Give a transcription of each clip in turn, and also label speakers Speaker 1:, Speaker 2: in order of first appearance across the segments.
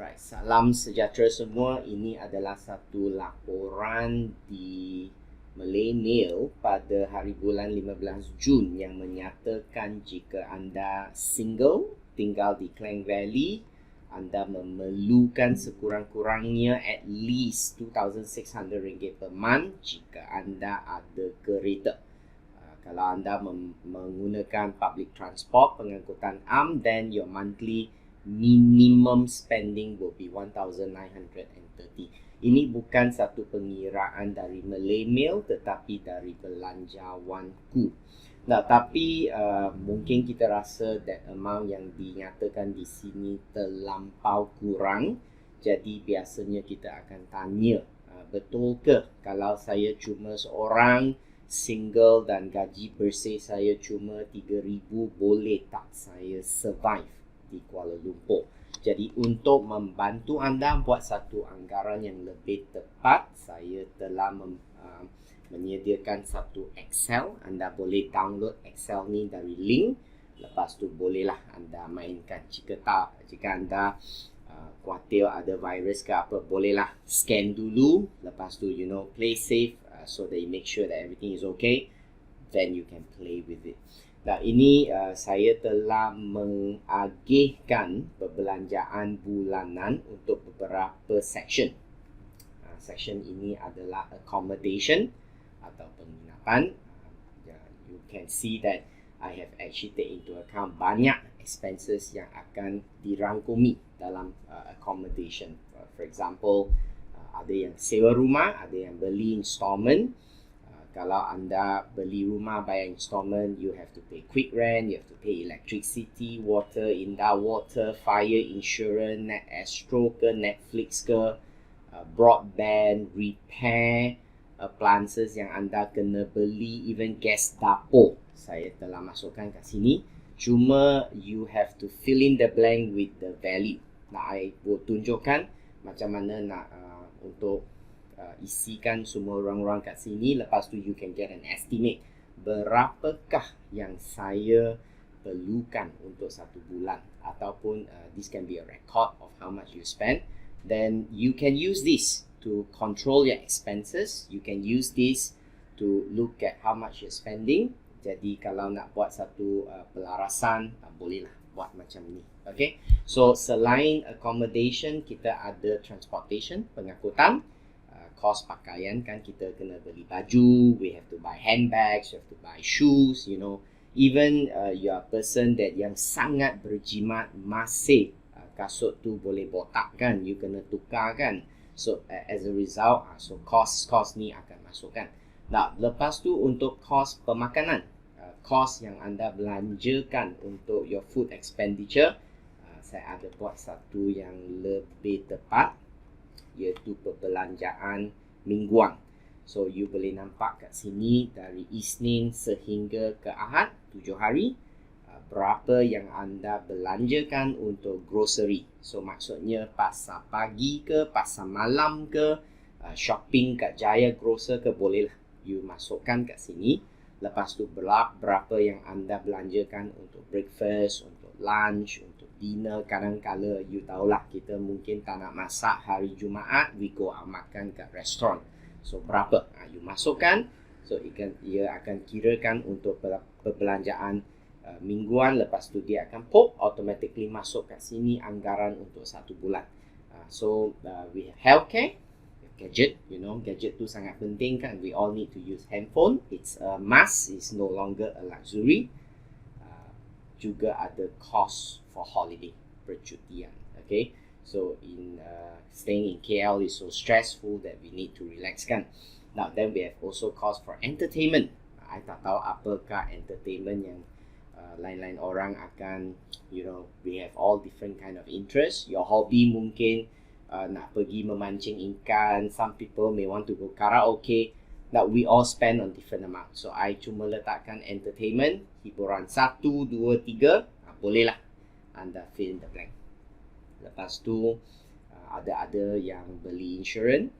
Speaker 1: Right, salam sejahtera semua. Ini adalah satu laporan di Malay Mail pada hari bulan 15 Jun yang menyatakan jika anda single, tinggal di Klang Valley, anda memerlukan sekurang-kurangnya at least RM2,600 per month jika anda ada kereta. Kalau anda menggunakan public transport, pengangkutan am, then your monthly minimum spending will be 1,930. Ini bukan satu pengiraan dari Malay Mail tetapi dari belanjawanku. Nah, tapi mungkin kita rasa that amount yang dinyatakan di sini terlampau kurang. Jadi biasanya kita akan tanya, betul ke kalau saya cuma seorang single dan gaji bersih saya cuma 3,000, boleh tak saya survive di Kuala Lumpur? Jadi untuk membantu anda buat satu anggaran yang lebih tepat, saya telah menyediakan satu Excel. Anda boleh download Excel ni dari link. Lepas tu bolehlah anda mainkan. Jika anda khawatir ada virus ke apa, bolehlah scan dulu. Lepas tu play safe so that you make sure that everything is okay. Then you can play with it. Nah, ini saya telah mengagihkan perbelanjaan bulanan untuk beberapa section. Section ini adalah accommodation atau penginapan. You can see that I have actually taken into account banyak expenses yang akan dirangkumi dalam accommodation. For example, ada yang sewa rumah, ada yang beli installment. Kalau anda beli rumah by installment, you have to pay quick rent, you have to pay electricity, water, indah water, fire insurance, net Astro ke, Netflix ke, broadband, repair, appliances yang anda kena beli, even gas dapur. Saya telah masukkan kat sini. Cuma you have to fill in the blank with the value. Nah, I will tunjukkan macam mana nak untuk isikan semua orang-orang kat sini. Lepas tu you can get an estimate berapakah yang saya perlukan untuk satu bulan, ataupun this can be a record of how much you spend. Then you can use this to control your expenses. You can use this to look at how much you're spending. Jadi kalau nak buat satu pelarasan, bolehlah buat macam ni. Okay, so selain accommodation, kita ada transportation, pengangkutan. Kos pakaian kan, kita kena beli baju, we have to buy handbags, we have to buy shoes, even you are a person that yang sangat berjimat, masih kasut tu boleh botak kan, you kena tukar kan. So as a result, so cost ni akan masukkan. Nah, lepas tu untuk kos pemakanan, kos yang anda belanjakan untuk your food expenditure, saya ada buat satu yang lebih tepat, iaitu perbelanjaan mingguan. So you boleh nampak kat sini dari Isnin sehingga ke Ahad, 7 hari, berapa yang anda belanjakan untuk grocery. So maksudnya pasar pagi ke, pasar malam ke, shopping kat Jaya Grocer ke, bolehlah you masukkan kat sini. Lepas tu berapa yang anda belanjakan untuk breakfast, untuk lunch, untuk dinner. Kadang-kala you tahulah, kita mungkin tak nak masak hari Jumaat, we go makan kat restoran. So berapa? You masukkan. So ia akan kirakan untuk perbelanjaan mingguan. Lepas tu dia akan pop, automatically masuk kat sini anggaran untuk satu bulan. So we have healthcare, gadget, gadget tu sangat penting kan. We all need to use handphone. It's a must, it's no longer a luxury. Juga ada cost for holiday, percutian. Okay, so in staying in KL is so stressful that we need to relax kan. Now then we have also cost for entertainment. I tak tahu apakah entertainment yang lain-lain orang akan, we have all different kind of interest. Your hobby mungkin nak pergi memancing ikan. Some people may want to go karaoke. That we all spend on different amount. So I cuma letakkan entertainment, hiburan 1, 2, 3, bolehlah anda fill in the blank. Lepas tu ada yang beli insurance.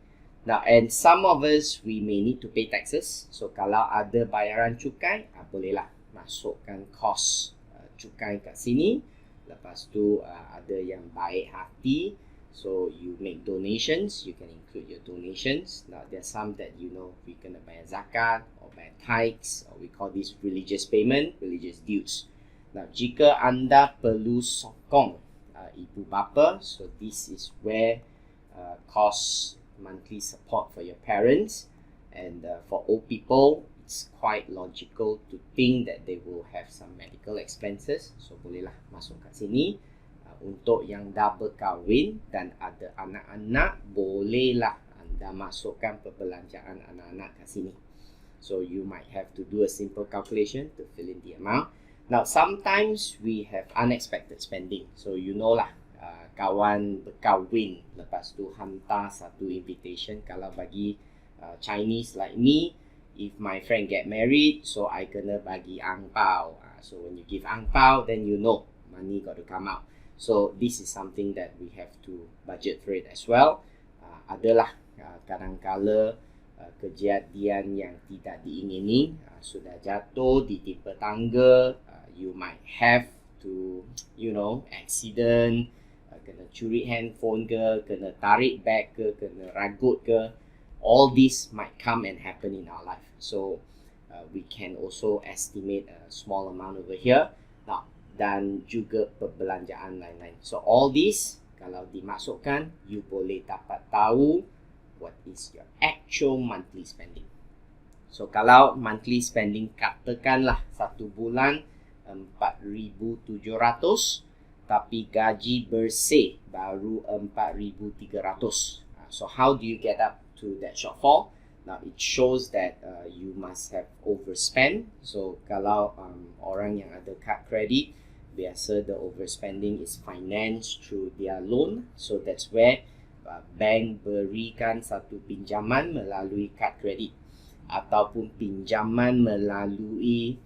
Speaker 1: Now, and some of us we may need to pay taxes. So kalau ada bayaran cukai, bolehlah masukkan kos cukai kat sini. Lepas tu ada yang baik hati, So you make donations, you can include your donations. Now there's some that we kena bayar zakat or bayar tithes, or we call this religious payment, religious dues. Now jika anda perlu sokong ibu bapa, so this is where cost monthly support for your parents, and for old people it's quite logical to think that they will have some medical expenses, so bolehlah masuk kat sini. Untuk yang dah berkahwin dan ada anak-anak, bolehlah anda masukkan perbelanjaan anak-anak kat sini. So you might have to do a simple calculation to fill in the amount. Now sometimes we have unexpected spending, so lah, kawan berkahwin, lepas tu hantar satu invitation. Kalau bagi Chinese like me, if my friend get married, so I kena bagi angpao. So when you give angpao, then money got to come out. So this is something that we have to budget for it as well. Adalah kadang-kala kejadian yang tidak diingini, sudah jatuh, ditimpa tangga, you might have to, accident, kena curi handphone ke, kena tarik bag ke, kena ragut ke. All this might come and happen in our life. So we can also estimate a small amount over here. Now, dan juga perbelanjaan lain-lain. So all this, kalau dimasukkan, you boleh dapat tahu what is your actual monthly spending. So kalau monthly spending katakanlah satu bulan 4,700, tapi gaji bersih baru 4,300. So how do you get up to that shortfall? Now it shows that you must have overspent. So kalau orang yang ada kad kredit, biasa the overspending is financed through their loan. So that's where bank berikan satu pinjaman melalui kad kredit, ataupun pinjaman melalui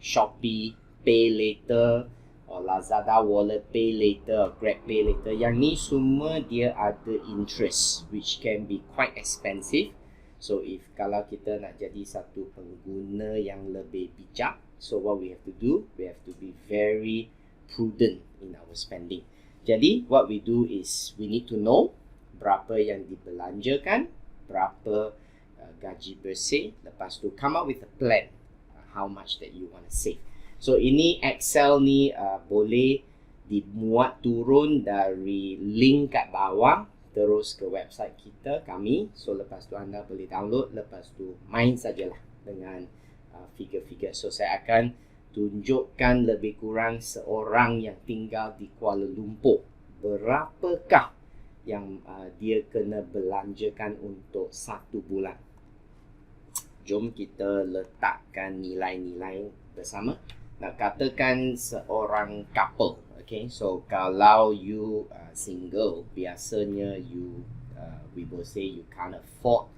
Speaker 1: Shopee Pay Later, or Lazada Wallet Pay Later, or Grab Pay Later. Yang ni semua dia ada interest, which can be quite expensive. So if kalau kita nak jadi satu pengguna yang lebih bijak, so what we have to do, we have to be very prudent in our spending. Jadi what we do is we need to know berapa yang dibelanjakan, berapa gaji bersih, lepas tu come up with a plan how much that you want to save. So ini Excel ni boleh dimuat turun dari link kat bawah terus ke website kita, kami. So lepas tu anda boleh download, lepas tu main sajalah dengan figure-figure. So saya akan tunjukkan lebih kurang seorang yang tinggal di Kuala Lumpur, berapakah yang dia kena belanjakan untuk satu bulan. Jom kita letakkan nilai-nilai bersama. Nak katakan seorang couple, okay, so kalau you single, biasanya you we will say you can't afford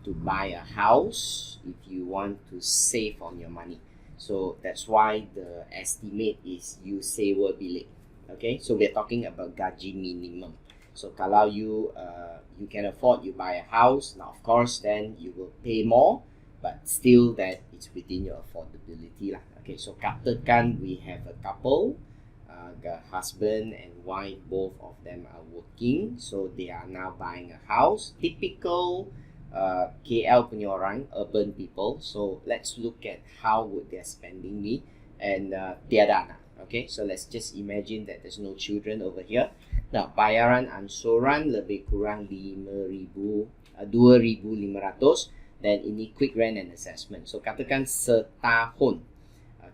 Speaker 1: to buy a house if you want to save on your money. So that's why the estimate is you sewa bilik. Okay, so we're talking about gaji minimum. So kalau you can afford, you buy a house. Now of course then you will pay more, but still that it's within your affordability lah. Okay, so katakan we have a couple, the husband and wife, both of them are working, so they are now buying a house. Typical KL punya orang, urban people. So let's look at how would their spending be, and tiada anak. Okay, so let's just imagine that there's no children over here. Now bayaran ansuran lebih kurang 2,500, dan ini quick rent and assessment. So katakan setahun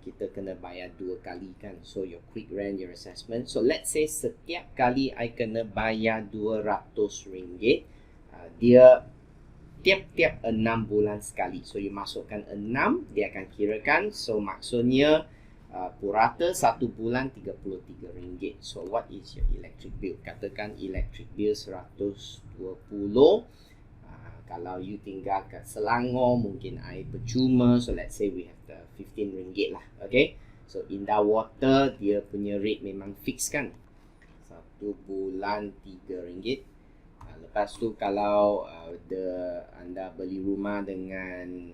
Speaker 1: kita kena bayar 2 kali kan. So your quick rent, your assessment. So let's say setiap kali I kena bayar RM200, dia tiap-tiap 6 bulan sekali. So you masukkan 6, dia akan kirakan. So maksudnya purata 1 bulan RM33. So what is your electric bill? Katakan electric bill 120. Kalau you tinggal kat Selangor, mungkin air percuma. So let's say we have the RM15 lah. Okay, so Indah Water, dia punya rate memang fix kan, 1 bulan RM3. Lepas tu kalau anda beli rumah dengan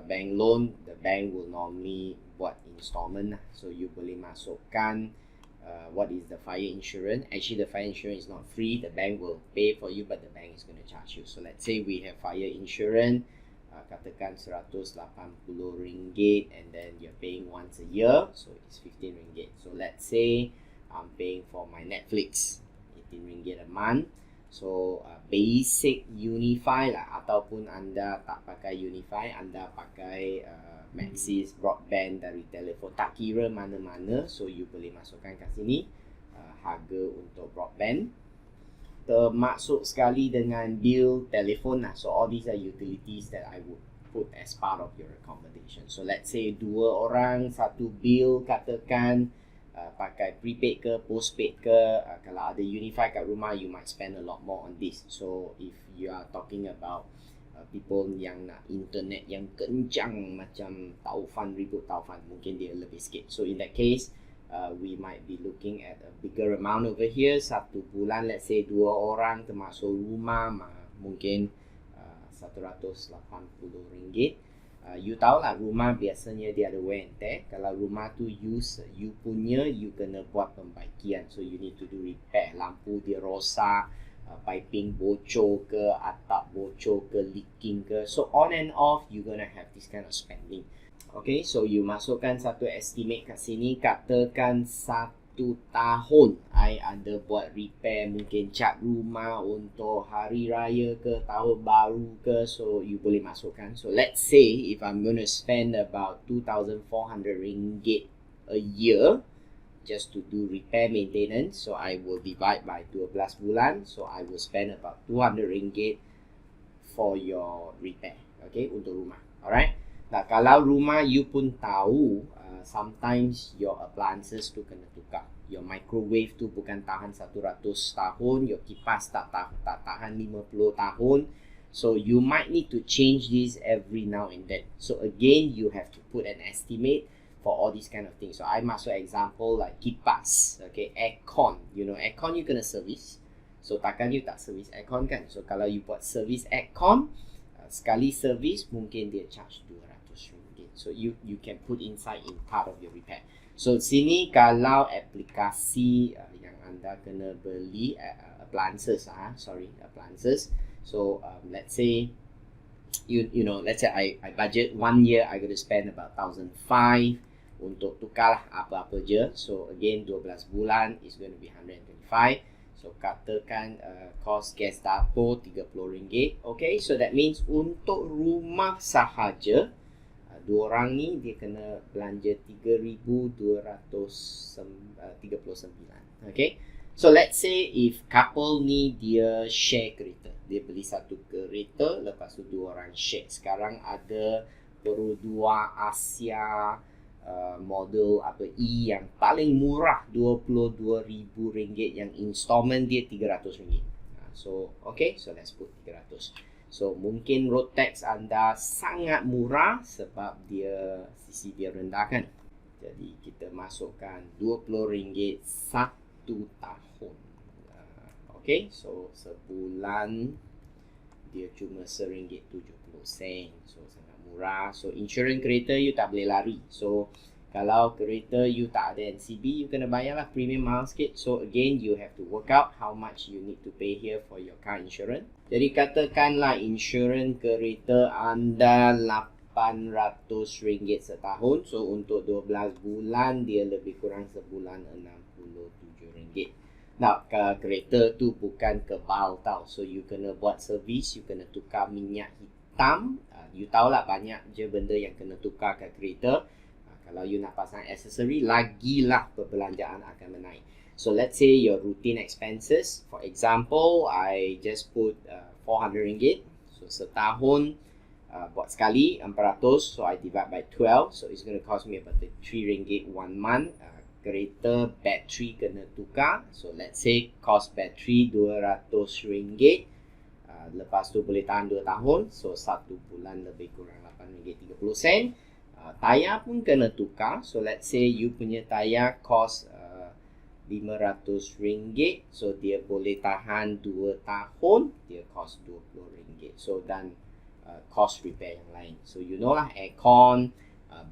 Speaker 1: bank loan, the bank will normally buat installment lah. So you boleh masukkan what is the fire insurance. Actually, the fire insurance is not free. The bank will pay for you, but the bank is going to charge you. So let's say we have fire insurance, katakan RM180, and then you're paying once a year, so it's RM15. So let's say I'm paying for my Netflix, RM18 a month. So basic Unify lah, ataupun anda tak pakai Unify, anda pakai Maxis broadband dari telefon, tak kira mana-mana, so you boleh masukkan kat sini harga untuk broadband, termasuk sekali dengan bil telefon lah. So all these are utilities that I would put as part of your accommodation. So let's say 2 orang, satu bil, katakan pakai prepaid ke postpaid ke, kalau ada Unify kat rumah, you might spend a lot more on this. So if you are talking about people yang nak internet yang kencang macam taufan, ribu taufan, mungkin dia lebih sikit. So in that case, we might be looking at a bigger amount over here. Satu bulan, let's say 2 orang termasuk rumah, mungkin RM180. You tahulah rumah biasanya dia ada wear and tear. Kalau rumah tu you punya, you kena buat pembaikian. So you need to do repair. Lampu dia rosak, piping bocor ke, atap bocor ke, leaking ke. So on and off, you gonna have this kind of spending. Okay, so you masukkan satu estimate kat sini. Katakan 1 tahun I ada buat repair, mungkin cat rumah untuk hari raya ke, tahun baru ke. So you boleh masukkan. So let's say if I'm going to spend about RM2,400 a year just to do repair maintenance, so I will divide by 12 bulan. So I will spend about RM200 for your repair, okay, untuk rumah. Alright. Nah, kalau rumah you pun tahu, sometimes your appliances tu kena tukar. Your microwave tu bukan tahan 100 tahun, your kipas tak tahan 50 tahun. So you might need to change this every now and then. So again, you have to put an estimate for all these kind of things. So I masuk example like kipas, okay, aircon. You know, aircon you kena service. So takkan you tak service aircon kan? So kalau you buat service aircon, sekali service mungkin dia charge RM200. So you can put inside in part of your repair. So sini kalau aplikasi yang anda kena beli appliances, appliances. So let's say let's say I budget 1 year, I got to spend about $1,500 untuk tukar lah apa-apa je. So again 12 bulan is going to be $125. So katakan cost gas dapur RM30. Okay, so that means untuk rumah sahaja, 2 orang ni dia kena belanja RM3,239. Okay, so let's say if couple ni dia share kereta, dia beli satu kereta, lepas tu 2 orang share. Sekarang ada Perodua Asia model E yang paling murah, RM22,000, yang installment dia RM300. So okay, so let's put 300. So mungkin road tax anda sangat murah sebab sisi dia rendah kan. Jadi kita masukkan RM20 1 tahun. Okay, so sebulan dia cuma RM1.70. So sangat murah. So insurans kereta you tak boleh lari. So kalau kereta you tak ada NCB, you kena bayar lah premium mahal sikit. So again, you have to work out how much you need to pay here for your car insurance. Jadi katakanlah insurans kereta anda RM800 setahun. So untuk 12 bulan, dia lebih kurang sebulan RM67. Nah, kereta tu bukan kebal tau. So you kena buat servis, you kena tukar minyak hitam. You tahulah banyak je benda yang kena tukar kat kereta. Kalau you nak pasang aksesori, lagilah perbelanjaan akan menaik. So let's say your routine expenses, for example, I just put RM400. So setahun buat sekali RM400, so I divide by 12. So it's going to cost me about RM3 1 month. Kereta battery kena tukar. So let's say cost battery RM200. Lepas tu boleh tahan 2 tahun. So 1 bulan lebih kurang RM8.30. Tayar pun kena tukar. So let's say you punya tayar cost RM500. So dia boleh tahan 2 tahun. Dia cost RM20. So dan cost repair yang lain. So you know lah, aircon,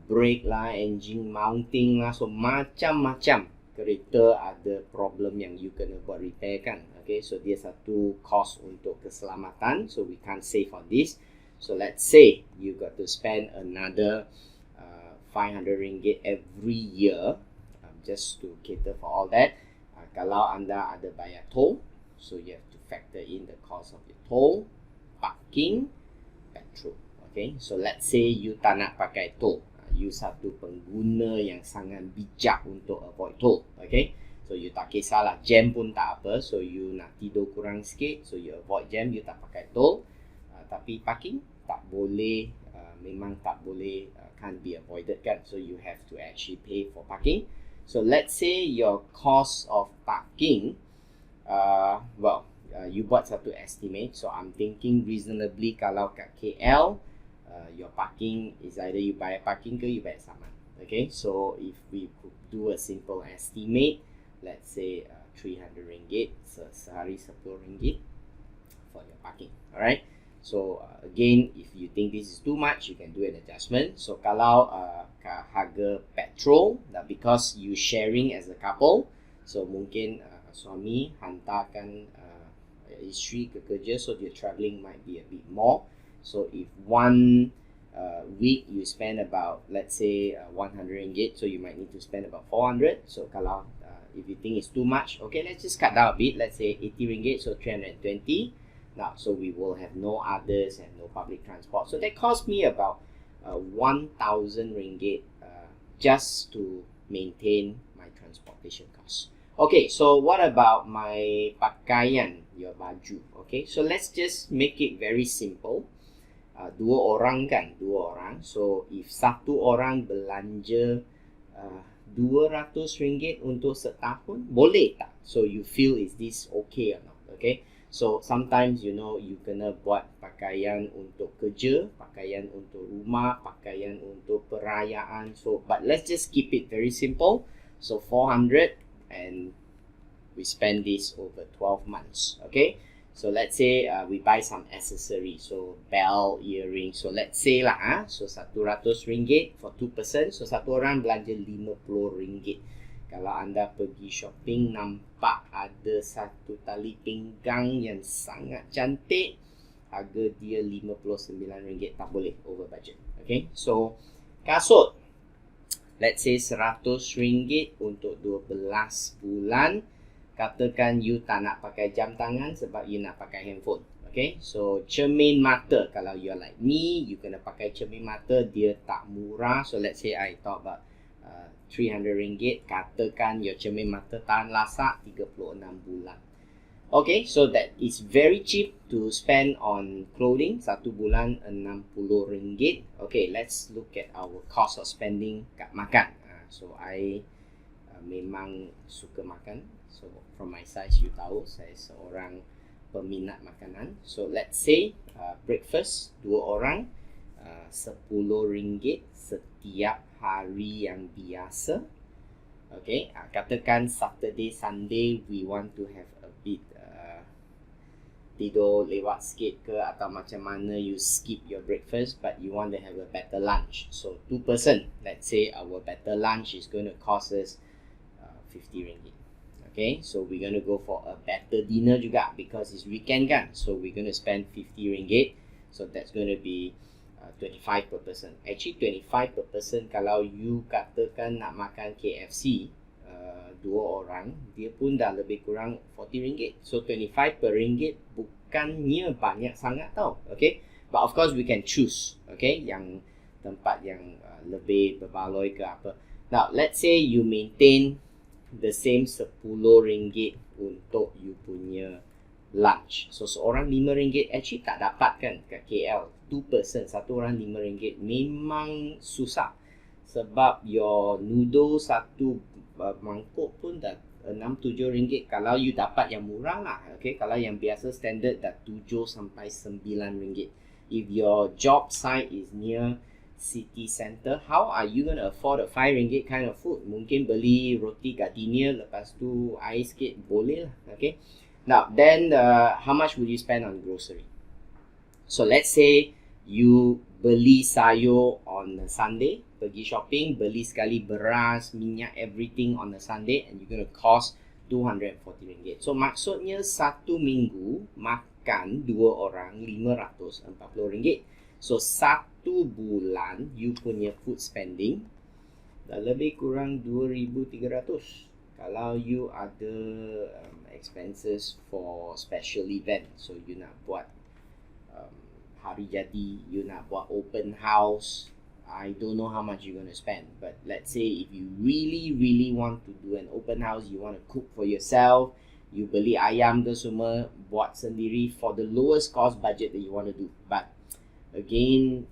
Speaker 1: brake lah, engine mounting lah. So macam-macam kereta ada problem yang you kena buat repair kan. Okay, so dia satu cost untuk keselamatan, so we can't save on this. So let's say you got to spend another 500 ringgit every year just to cater for all that. Kalau anda ada bayar toll, so you have to factor in the cost of your toll, parking, petrol. Okay, so let's say you tak nak pakai toll, you satu pengguna yang sangat bijak untuk avoid toll. Okay, so you tak kisahlah jam pun tak apa, so you nak tidur kurang sikit, so you avoid jam, you tak pakai toll. Tapi parking tak boleh, memang tak boleh, can't be avoided kan, so you have to actually pay for parking. So let's say your cost of parking, you buat satu estimate. So I'm thinking reasonably kalau kat KL, your parking is either you bayar parking ke you bayar saman. Okay, so if we could do a simple estimate, let's say 300 ringgit, sehari 10 ringgit for your parking. Alright, so again, if you think this is too much, you can do an adjustment. So kalau harga petrol, because you sharing as a couple, so mungkin suami hantarkan isteri ke kerja, so your travelling might be a bit more. So if one week you spend about, let's say 100 ringgit, so you might need to spend about 400. So kalau if you think it's too much, okay, let's just cut down a bit, let's say 80 ringgit, so 320. Now, so we will have no others and no public transport. So that cost me about 1,000 ringgit just to maintain my transportation costs. Okay, so what about my pakaian, your baju? Okay, so let's just make it very simple. Dua orang kan, dua orang. So if satu orang belanja 200 ringgit untuk setahun, boleh tak? So you feel is this okay or not? Okay. So sometimes you kena buat pakaian untuk kerja, pakaian untuk rumah, pakaian untuk perayaan. So but let's just keep it very simple. So 400 and we spend this over 12 months. Okay. So let's say we buy some accessories. So bell, earring. So let's say lah, so 100 ringgit for 2 person. So satu orang belanja 50 ringgit. Kalau anda pergi shopping, nampak ada satu tali pinggang yang sangat cantik, harga dia RM59, tak boleh over budget. Okay, so kasut, let's say RM100 untuk 12 bulan. Katakan you tak nak pakai jam tangan sebab you nak pakai handphone. Okay, so cermin mata, kalau you're like me, you kena pakai cermin mata, dia tak murah. So let's say I talk about 300 ringgit, katakan your cermin mata tahan lasak 36 bulan. Okay, so that is very cheap to spend on clothing, satu bulan 60 ringgit. Okay, let's look at our cost of spending kat makan. So I memang suka makan. So from my size, you tahu saya seorang peminat makanan. So let's say breakfast dua orang 10 ringgit setiap hari yang biasa. Okay, katakan Saturday, Sunday we want to have a bit tidur lewat sikit ke atau macam mana, you skip your breakfast but you want to have a better lunch. So 2 person, let's say our better lunch is going to cost us 50 ringgit. Okay, so we're going to go for a better dinner juga because it's weekend kan. So we're going to spend 50 ringgit. So that's going to be 25 per person. Actually 25 per person kalau you katakan nak makan KFC dua orang, dia pun dah lebih kurang 40 ringgit. So 25 per ringgit bukannya banyak sangat tau. Okay, but of course we can choose. Okay, yang tempat yang lebih berbaloi ke apa. Now let's say you maintain the same 10 ringgit untuk you punya lunch. So seorang 5 ringgit actually tak dapat kan kat KL. 2 person, satu orang 5 ringgit memang susah. Sebab your noodle satu mangkuk pun dah 6-7 ringgit kalau you dapat yang murah lah. Okay, kalau yang biasa standard dah 7 sampai 9 ringgit. If your job site is near city center, how are you going to afford a 5 ringgit kind of food? Mungkin beli roti gardenia, lepas tu air sikit, boleh lah. Okay, now then how much will you spend on grocery? So let's say You beli sayur on a Sunday, pergi shopping, beli sekali beras, minyak, everything on a Sunday, and you're going to cost RM240. So maksudnya satu minggu makan dua orang RM540. So satu bulan you punya food spending dah lebih kurang 2,300. Kalau you ada expenses for special event, so you nak buat hari jadi, you nak buat open house, I don't know how much you're going to spend. But let's say if you really want to do an open house, you want to cook for yourself, you beli ayam ke semua, buat sendiri for the lowest cost budget that you want to do. But again,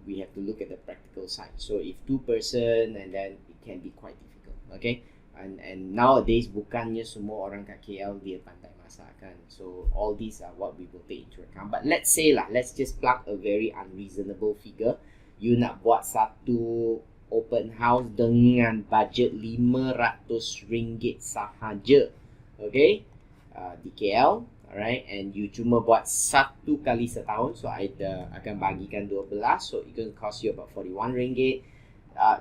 Speaker 1: we have to look at the practical side. So if two person, and then it can be quite difficult. Okay, and nowadays bukannya semua orang kat KL dia pandai masak kan. So all these are what we will take into account. But let's say lah, let's just plug a very unreasonable figure. You nak buat satu open house dengan budget RM500 sahaja. Okay, di KL. Alright, and you cuma buat satu kali setahun, so I akan bagikan 12, so it going to cost you about RM41.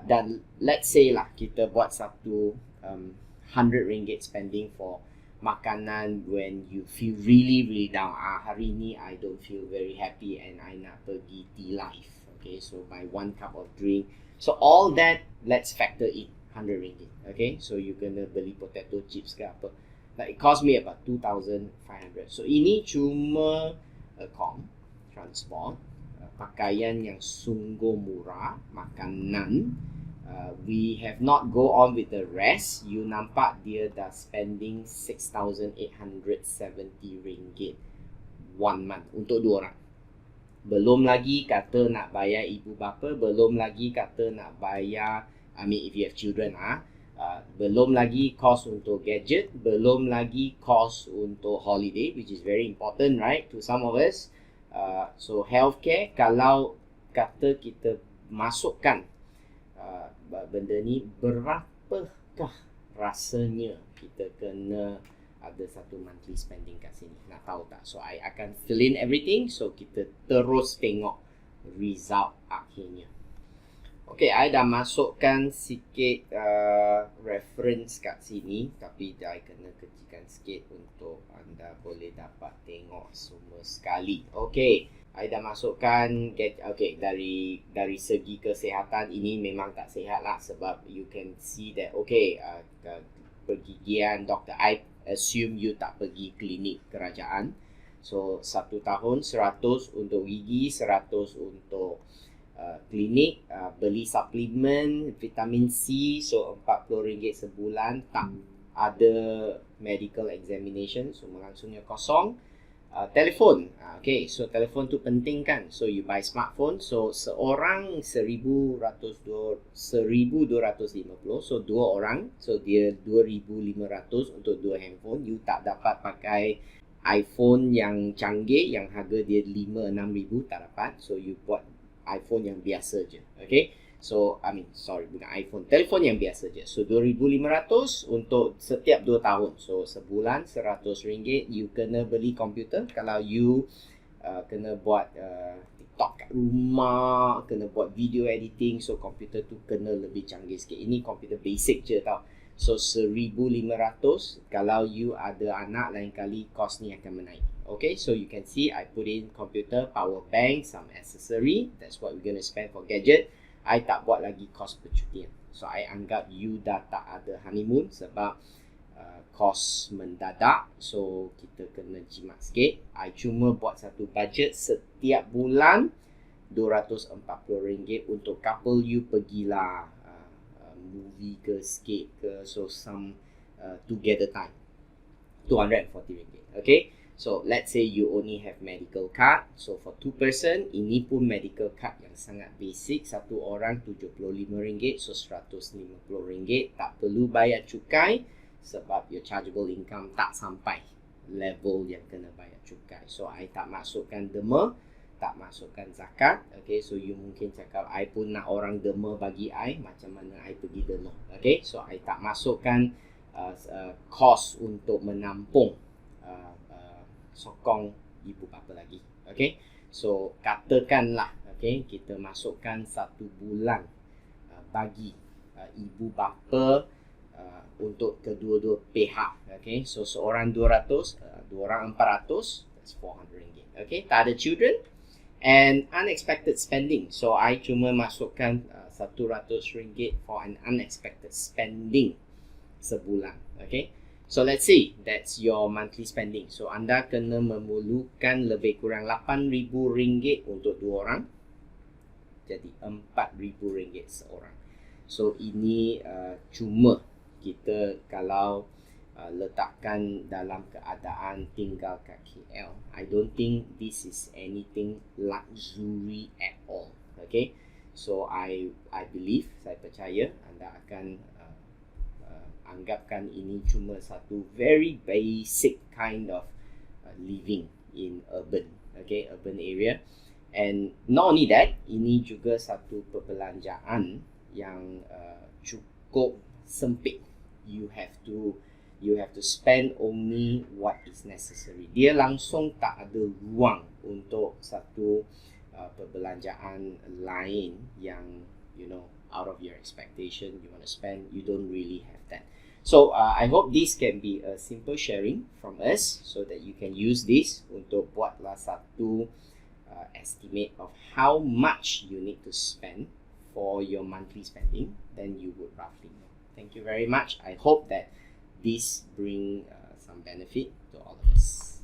Speaker 1: Dan let's say lah kita buat satu RM100 spending for makanan when you feel really down. Hari ni I don't feel very happy and I nak pergi tea life. Okay, so buy one cup of drink. So all that, let's factor in RM100. Okay, so you gonna beli potato chips ke apa. Like it cost me about 2,500. So ini cuma accom, transport, pakaian yang sungguh murah, makanan. We have not go on with the rest. You nampak dia dah spending RM6,870 one month untuk dua orang. Belum lagi kata nak bayar ibu bapa, belum lagi kata nak bayar, I mean if you have children belum lagi cost untuk gadget, belum lagi cost untuk holiday, which is very important, right, to some of us. So healthcare, kalau kata kita masukkan benda ni, berapakah rasanya kita kena ada satu monthly spending kat sini, nak tahu tak? So I akan fill in everything, so kita terus tengok result akhirnya. Okay, I dah masukkan sikit reference kat sini, tapi I kena kecilkan sikit untuk anda boleh dapat tengok semua sekali. Okay, I dah masukkan, okay, dari segi kesihatan ini memang tak sihat lah, sebab you can see that, okay, pergigian doktor, I assume you tak pergi klinik kerajaan. So, 1 tahun 100 untuk gigi, 100 untuk klinik, beli suplemen vitamin C, so RM40 sebulan, tak ada medical examination, so langsungnya kosong. Telefon, okay, so telefon tu penting kan, so you buy smartphone, so seorang 1,250, so dua orang, so dia 2,500 untuk dua handphone. You tak dapat pakai iPhone yang canggih yang harga dia 5-6 ribu, tak dapat, so you buat iPhone yang biasa je. Okay, so bukan iPhone, telefon yang biasa je. So 2,500 untuk setiap 2 tahun, so sebulan RM100. You kena beli komputer kalau you kena buat TikTok kat rumah, kena buat video editing, so komputer tu kena lebih canggih sikit. Ini komputer basic je tau. So 1,500. Kalau you ada anak, lain kali cost ni akan menaik. Okay, so you can see I put in computer, power bank, some accessory. That's what we're gonna spend for gadget. I tak buat lagi cost percutian. So I anggap you dah tak ada honeymoon sebab cost mendadak. So kita kena jimat sikit. I cuma buat satu budget setiap bulan RM240 untuk couple you pergilah movie ke, skate ke, so some together time, RM240. Okay, so let's say you only have medical card, so for 2 person, ini pun medical card yang sangat basic, satu orang RM75, so RM150. Tak perlu bayar cukai sebab your chargeable income tak sampai level yang kena bayar cukai. So I tak masukkan derma, tak masukkan zakat. Okay, so you mungkin cakap I pun nak orang derma bagi I, macam mana I pergi derma. Okay, so I tak masukkan cost untuk menampung sokong ibu bapa lagi. Okay, So katakanlah, okay, kita masukkan 1 bulan bagi ibu bapa untuk kedua-dua pihak. Okay, so seorang 200, dua orang 400, that's 400 ringgit. Okay, tak ada children and unexpected spending. So I cuma masukkan 100 ringgit for an unexpected spending sebulan. Okay, so let's say that's your monthly spending. So anda kena memerlukan lebih kurang 8,000 ringgit untuk 2 orang, jadi 4,000 ringgit seorang. So ini cuma kita kalau letakkan dalam keadaan tinggal kat KL. I don't think this is anything luxury at all. Okay, so I believe, saya percaya anda akan anggapkan ini cuma satu very basic kind of living in urban, okay, urban area. And not only that, ini juga satu perbelanjaan yang cukup sempit. You have to spend only what is necessary. Dia langsung tak ada ruang untuk satu perbelanjaan lain yang, you know, out of your expectation you want to spend. You don't really have that. So I hope this can be a simple sharing from us so that you can use this untuk buatlah satu estimate of how much you need to spend for your monthly spending. Then you would roughly know. Thank you very much. I hope that this bring some benefit to all of us.